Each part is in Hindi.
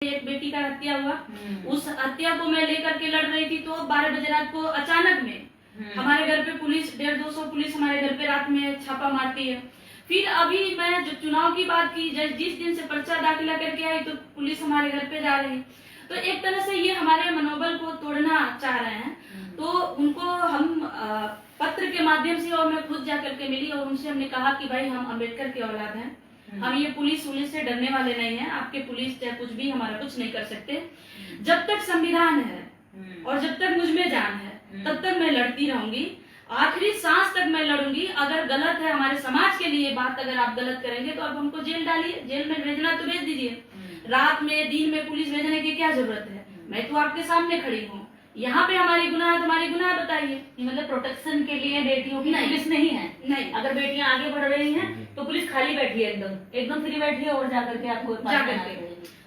एक बेटी का हत्या हुआ, उस हत्या को मैं लेकर के लड़ रही थी, तो 12 बजे रात को अचानक में हमारे घर पे पुलिस 150-200 पुलिस हमारे घर पे रात में छापा मारती है। फिर अभी मैं जो चुनाव की बात की, जिस दिन से पर्चा दाखिला करके आई तो पुलिस हमारे घर पे जा रही, तो एक तरह से ये हमारे मनोबल को तोड़ना चाह रहे हैं। तो उनको हम पत्र के माध्यम से और मैं खुद जाकर के मिली और उनसे हमने कहा कि भाई हम अम्बेडकर के औलाद हैं, हम ये पुलिस से डरने वाले नहीं हैं, आपके पुलिस चाहे कुछ भी हमारा कुछ नहीं कर सकते। जब तक संविधान है और जब तक मुझ में जान है तब तक मैं लड़ती रहूंगी, आखिरी सांस तक मैं लड़ूंगी। अगर गलत है हमारे समाज के लिए बात, अगर आप गलत करेंगे तो आप हमको जेल डालिए, जेल में भेजना तो भेज दीजिए, रात में दिन में पुलिस भेजने की क्या जरूरत है? मैं तो आपके सामने खड़ी हूँ, यहाँ पे हमारी गुनाह है, तुम्हारी गुनाह बताइए। मतलब प्रोटेक्शन के लिए बेटियों की पुलिस नहीं है? नहीं, अगर बेटियां आगे बढ़ रही हैं तो पुलिस खाली बैठी है, एकदम फ्री बैठी है और जाकर के आपको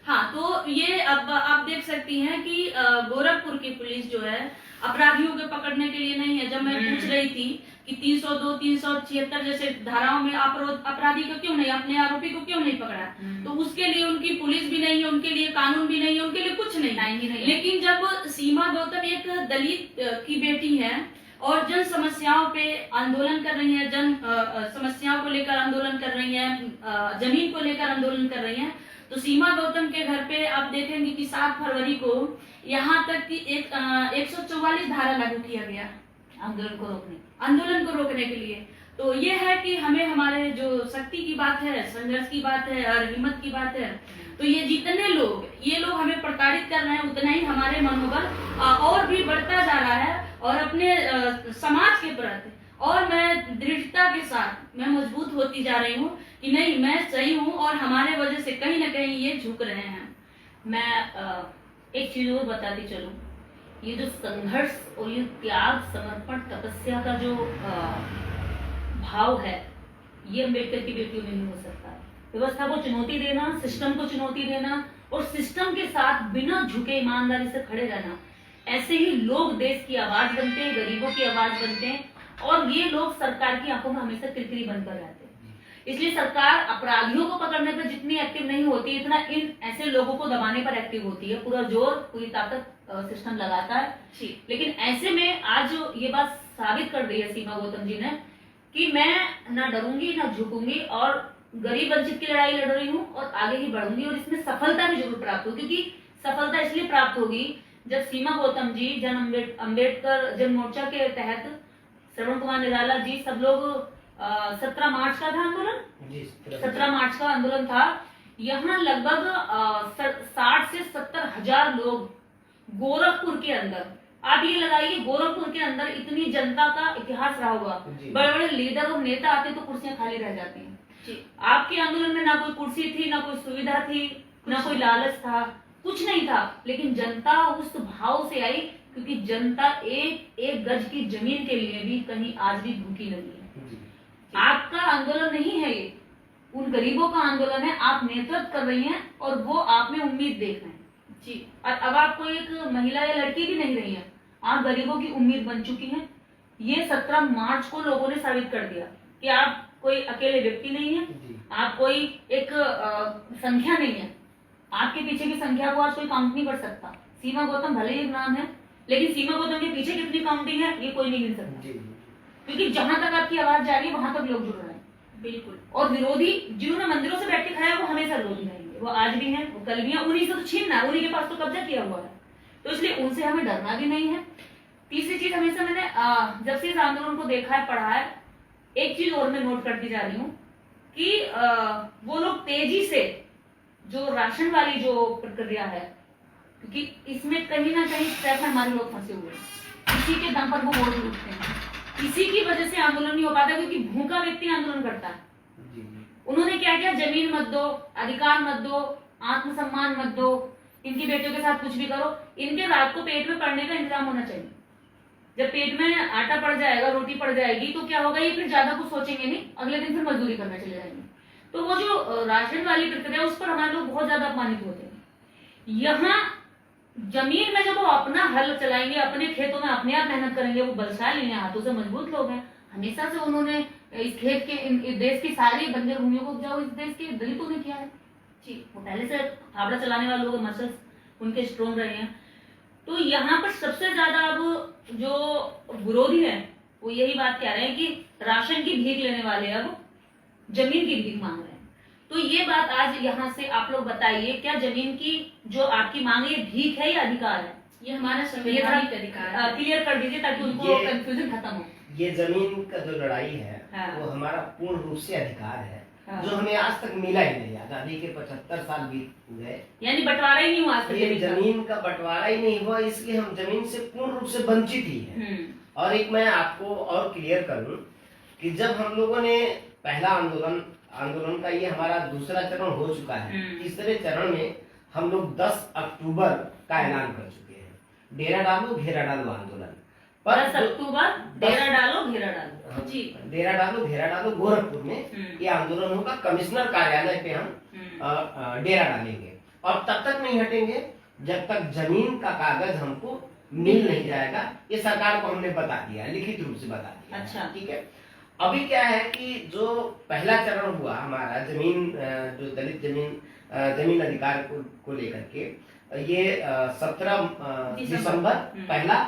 हाँ, तो ये अब आप देख सकती हैं कि गोरखपुर की पुलिस जो है अपराधियों के पकड़ने के लिए नहीं है। जब मैं पूछ रही थी कि 302, 376 जैसे धाराओं में अपराधी को क्यों नहीं, अपने आरोपी को क्यों नहीं पकड़ा, तो उसके लिए उनकी पुलिस भी नहीं है, उनके लिए कानून भी नहीं है, उनके लिए कुछ नहीं। लेकिन जब सीमा गौतम एक दलित की बेटी है और जन समस्याओं पे आंदोलन कर रही है, जन समस्याओं को लेकर आंदोलन कर रही है, जमीन को लेकर आंदोलन कर रही है, तो सीमा गौतम के घर पे आप देखेंगे कि 7 फरवरी को यहाँ तक कि 144 धारा लागू किया गया आंदोलन को रोकने के लिए। तो ये है कि हमें हमारे जो शक्ति की बात है, संघर्ष की बात है और हिम्मत की बात है, तो ये जितने लोग ये लोग हमें प्रताड़ित कर रहे हैं, उतना ही हमारे मनोबल और भी बढ़ता जा रहा है और अपने समाज के प्रति और मैं दृढ़ता के साथ मैं मजबूत होती जा रही हूँ कि नहीं मैं सही हूँ और हमारे वजह से कहीं ना कहीं ये झुक रहे हैं। मैं एक चीज और बताती चलूं, ये जो संघर्ष और ये त्याग, समर्पण, तपस्या का जो भाव है, ये अम्बेडकर की बेटियों में नहीं हो सकता। व्यवस्था को चुनौती देना, सिस्टम को चुनौती देना और सिस्टम के साथ बिना झुके ईमानदारी से खड़े रहना, ऐसे ही लोग देश की आवाज बनते हैं, गरीबों की आवाज बनते हैं और ये लोग सरकार की आंखों में हमेशा किरकिरी बनकर रहते हैं। इसलिए सरकार अपराधियों को पकड़ने पर जितनी एक्टिव नहीं होती, इतना इन ऐसे लोगों को दबाने पर एक्टिव होती है। पूरा जोर, पूरी ताकत सिस्टम लगाता है। लेकिन ऐसे में आज ये बात साबित कर दी है सीमा गौतम जी ने कि मैं ना डरूंगी ना झुकूंगी और गरीब वंचित की लड़ाई लड़ रही हूँ और आगे ही बढ़ूंगी और इसमें सफलता भी जरूर प्राप्त होगी। क्योंकि सफलता इसलिए प्राप्त होगी जब सीमा गौतम जी अम्बेडकर जन मोर्चा के तहत श्रवण कुमार निराला जी सब लोग 17 मार्च का था आंदोलन, 17 मार्च का आंदोलन था। यहाँ लगभग 60 से 70 हजार लोग गोरखपुर के अंदर, आप ये लगाइए गोरखपुर के अंदर इतनी जनता का इतिहास रहा होगा। बड़े बड़े लीडर और नेता आते तो कुर्सियां खाली रह जाती हैं। आपके आंदोलन में ना कोई कुर्सी थी, ना कोई सुविधा थी, ना कोई लालच था, कुछ नहीं था, लेकिन जनता उस भाव से आई क्योंकि जनता एक गज की जमीन के लिए भी कहीं आज भी भूखी लगी है। आपका आंदोलन नहीं है ये, उन गरीबों का आंदोलन है। आप नेतृत्व कर रही हैं और वो आप में उम्मीद देख रहे हैं जी। और अब आपको एक महिला या लड़की भी नहीं रही है, आप गरीबों की उम्मीद बन चुकी हैं। ये 17 मार्च को लोगों ने साबित कर दिया कि आप कोई अकेले व्यक्ति नहीं है, आप कोई एक संख्या नहीं है, आपके पीछे की संख्या को आज कोई काउंट नहीं कर सकता। सीमा गौतम भले ही एक नाम है, लेकिन सीमा गौतम के पीछे कितनी काउंटिंग है ये कोई नहीं गिन सकता, क्योंकि जहां तक आपकी आवाज जा रही है वहां तक लोग जुड़ रहे हैं। बिल्कुल। और विरोधी जिन्होंने मंदिरों से बैठ के खाया वो हमेशा विरोधी रहेंगे, वो आज भी हैं, वो कल भी हैं, उन्हीं से तो छीनना, उन्हीं के पास तो कब्जा किया हुआ है, तो इसलिए उनसे हमें डरना भी नहीं है। तीसरी चीज हमेशा मैंने जब से इस आंदोलन को देखा है, पढ़ा है, एक चीज और मैं नोट करती जा रही हूँ कि वो लोग तेजी से जो राशन वाली जो प्रक्रिया है, क्योंकि इसमें कहीं ना कहीं स्टेप में हमारे लोग फंसे हुए हैं, इसी के दम पर वो वोट लूटते हैं, इसी की वजह से आंदोलन नहीं हो पाता, क्योंकि भूखा व्यक्ति आंदोलन करता है। उन्होंने क्या किया, जमीन मत दो, अधिकार मत दो, आत्मसम्मान मत दो, इनकी बेटियों के साथ कुछ भी करो, इनके रात को पेट में पड़ने का इंतजाम होना चाहिए। जब पेट में आटा पड़ जाएगा, रोटी पड़ जाएगी, तो क्या होगा, ये फिर ज्यादा कुछ सोचेंगे नहीं, अगले दिन फिर मजदूरी करने चले जाएंगे। तो वो जो राशन वाली प्रक्रिया उस पर हमारे लोग बहुत ज्यादा अपमानित होते हैं। यहाँ जमीन में जब वो अपना हल चलाएंगे, अपने खेतों में अपने आप मेहनत करेंगे, वो बलशाली हैं, हाथों से मजबूत लोग हैं। हमेशा से उन्होंने इस खेत के इस देश की सारी बंजर भूमियों को उपजाऊ इस देश के दलितों ने किया है। जी। वो पहले से फावड़ा चलाने वाले लोग मसल्स उनके स्ट्रोंग रहे हैं। तो यहाँ पर सबसे ज्यादा अब जो विरोधी है वो यही बात कह रहे हैं कि राशन की भीख लेने वाले अब जमीन की भीख मांग रहे हैं। तो ये बात आज यहाँ से आप लोग बताइए, क्या जमीन की जो आपकी मांग है ये भीख है या अधिकार है? ये हमारा ये संवैधानिक अधिकार है। क्लियर कर दीजिए ताकि उनको ये- कंफ्यूजन खत्म हो। ये जमीन का जो लड़ाई है हाँ। वो हमारा पूर्ण रूप से अधिकार है, हाँ। जो हमें आज तक मिला ही नहीं। आजादी के 75 साल बीत गए, यानी बंटवारा ही नहीं हुआ आज तक ये जमीन का। जमीन का बंटवारा ही नहीं हुआ, इसलिए हम जमीन से पूर्ण रूप से वंचित ही है। और एक मैं आपको और क्लियर करूं कि जब हम लोगों ने पहला आंदोलन का ये हमारा दूसरा चरण हो चुका है, तीसरे चरण में हम लोग 10 अक्टूबर का ऐलान कर चुके हैं, डेरा डालो घेरा डालो आंदोलन। 10 अक्टूबर डेरा डालो घेरा डालो। जी। डेरा डालो घेरा डालो गोरखपुर में ये आंदोलन होगा। कमिश्नर कार्यालय पे हम डेरा डालेंगे और तब तक नहीं हटेंगे जब तक जमीन का कागज हमको मिल नहीं जाएगा। ये सरकार को हमने बता दिया है, लिखित रूप से बता दिया है। अच्छा। ठीक है। अभी क्या है कि जो पहला चरण हुआ हमारा जमीन, जो दलित जमीन अधिकार को लेकर के, ये 17 दिसंबर पहला,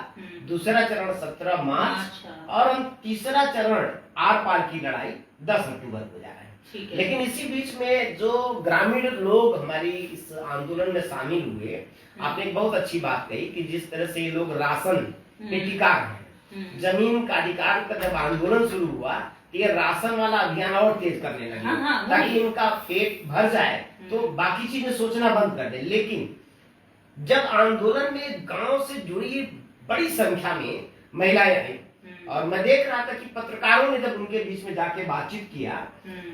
दूसरा चरण 17 मार्च अच्छा। और हम तीसरा चरण आर पार की लड़ाई 10 अक्टूबर को जा रहे हैं। ठीक है। लेकिन इसी बीच में जो ग्रामीण लोग हमारी इस आंदोलन में शामिल हुए, आपने एक बहुत अच्छी बात कही कि जिस तरह से ये लोग राशन पे टिका है, जमीन का अधिकार का जब आंदोलन शुरू हुआ तो ये राशन वाला अभियान और तेज करने लगे, हाँ, ताकि इनका पेट भर जाए तो बाकी चीजें सोचना बंद कर दे। लेकिन जब आंदोलन में गांव से जुड़ी बड़ी संख्या में महिलाएं आई और मैं देख रहा था कि पत्रकारों ने जब उनके बीच में जाके बातचीत किया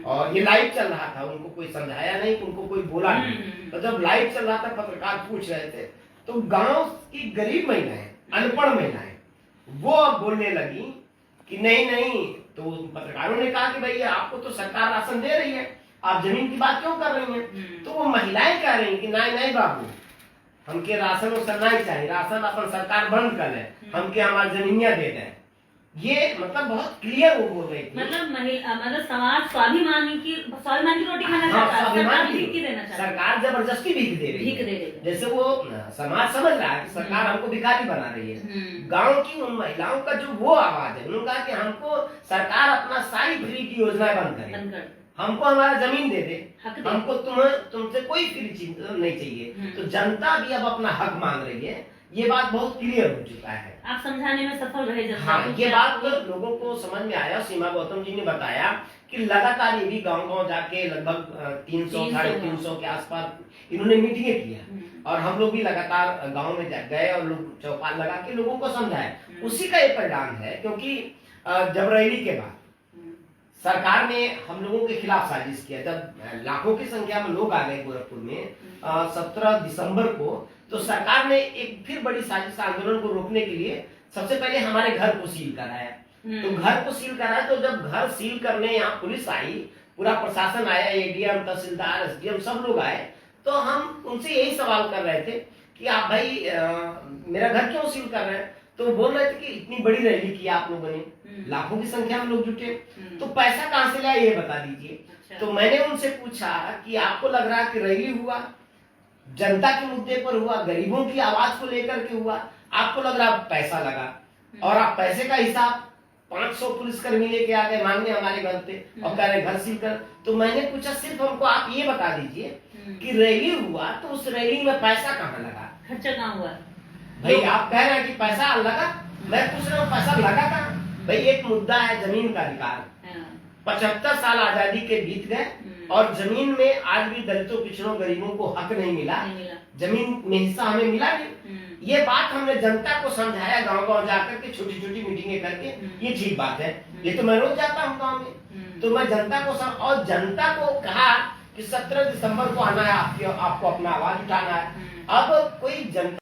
और ये लाइव चल रहा था, उनको कोई समझाया नहीं, उनको कोई बोला नहीं। तो जब लाइव चल रहा था पत्रकार पूछ रहे थे तो गांव की गरीब महिलाएं, अनपढ़ महिलाएं, वो अब बोलने लगी कि नहीं। तो पत्रकारों ने कहा कि भाई आपको तो सरकार राशन दे रही है, आप जमीन की बात क्यों कर रही हैं? तो वो महिलाएं कह रही कि नहीं बाबू, हमके राशन उसन नहीं चाहिए, राशन अपन सरकार बंद कर ले, हमके हमारी जमीनिया दे दें। ये मतलब बहुत क्लियर वो बोल रही थी। मतलब समाज स्वाभिमान की रोटी खाना चाहता है, सरकार भीख की देना चाहता है। सरकार जबरदस्ती भीख दे रही भीख है। दे रही है। जैसे वो समाज समझ रहा है कि सरकार हमको भिखारी बना रही है। गांव की उन महिलाओं का जो वो आवाज है, उन्होंने कहा कि हमको सरकार अपना सारी फ्री की योजनाएं बंद करे, हमको हमारा जमीन दे दे, हमको तुमसे कोई फ्री चीज नहीं चाहिए। तो जनता भी अब अपना हक मांग रही है। ये बात बहुत क्लियर हो चुका है। आप समझाने में सफल रहे जनता हाँ, को। ये बात तो लोगों को समझ में आया। सीमा गौतम जी ने बताया कि लगातार ये भी गांव जाके लगभग 300-350 के आसपास इन्होंने मीटिंगें किया और हम लोग भी लगातार गांव में गए और लोग चौपाल लगा के लोगों को समझाए। उसी का ये परिणाम है, क्योंकि जबरैली के बाद सरकार ने हम लोगों के खिलाफ साजिश किया। जब लाखों की संख्या में लोग आ गए गोरखपुर में 17 दिसंबर को, तो सरकार ने एक फिर बड़ी साजिश आंदोलन को रोकने के लिए सबसे पहले हमारे घर को सील कराया। तो घर को सील कराया, तो जब घर सील करने यहाँ पुलिस आई, पूरा प्रशासन आया, एडीएम, तहसीलदार, एसडीएम सब लोग आए, तो हम उनसे यही सवाल कर रहे थे कि आप भाई मेरा घर क्यों सील कर रहे हैं? तो वो बोल रहे थे कि इतनी बड़ी रैली की आप लोगों ने, लाखों की संख्या में लोग जुटे, तो पैसा कहाँ से लाया ये बता दीजिए। अच्छा। तो मैंने उनसे पूछा कि आपको लग रहा है कि रैली हुआ जनता के मुद्दे पर हुआ, गरीबों की आवाज को लेकर के हुआ, आपको लग रहा पैसा लगा, और आप पैसे का हिसाब 500 पुलिसकर्मी लेके आ गए मांगने हमारे घर पे और कह रहे घर सील कर। तो मैंने पूछा सिर्फ हमको आप ये बता दीजिए कि रैली हुआ तो उस रैली में पैसा कहाँ लगा, खर्चा कहाँ हुआ? भाई आप कह रहे हैं कि पैसा लगा, मैं पूछ रहा हूँ पैसा लगा कहाँ? भाई एक मुद्दा है जमीन का अधिकार, 75 साल आजादी के बीत गए और जमीन में आज भी दलितों, पिछड़ों, गरीबों को हक नहीं मिला, जमीन में हिस्सा हमें मिला नहीं। ये बात हमने जनता को समझाया, गांव जाकर के छोटी छोटी मीटिंगें करके, ये ठीक बात है, ये तो मैं रोज जाता हूँ गाँव में, तो मैं जनता को और जनता को कहा कि 17 दिसंबर को आना है, आपको अपना आवाज उठाना है। अब कोई जनता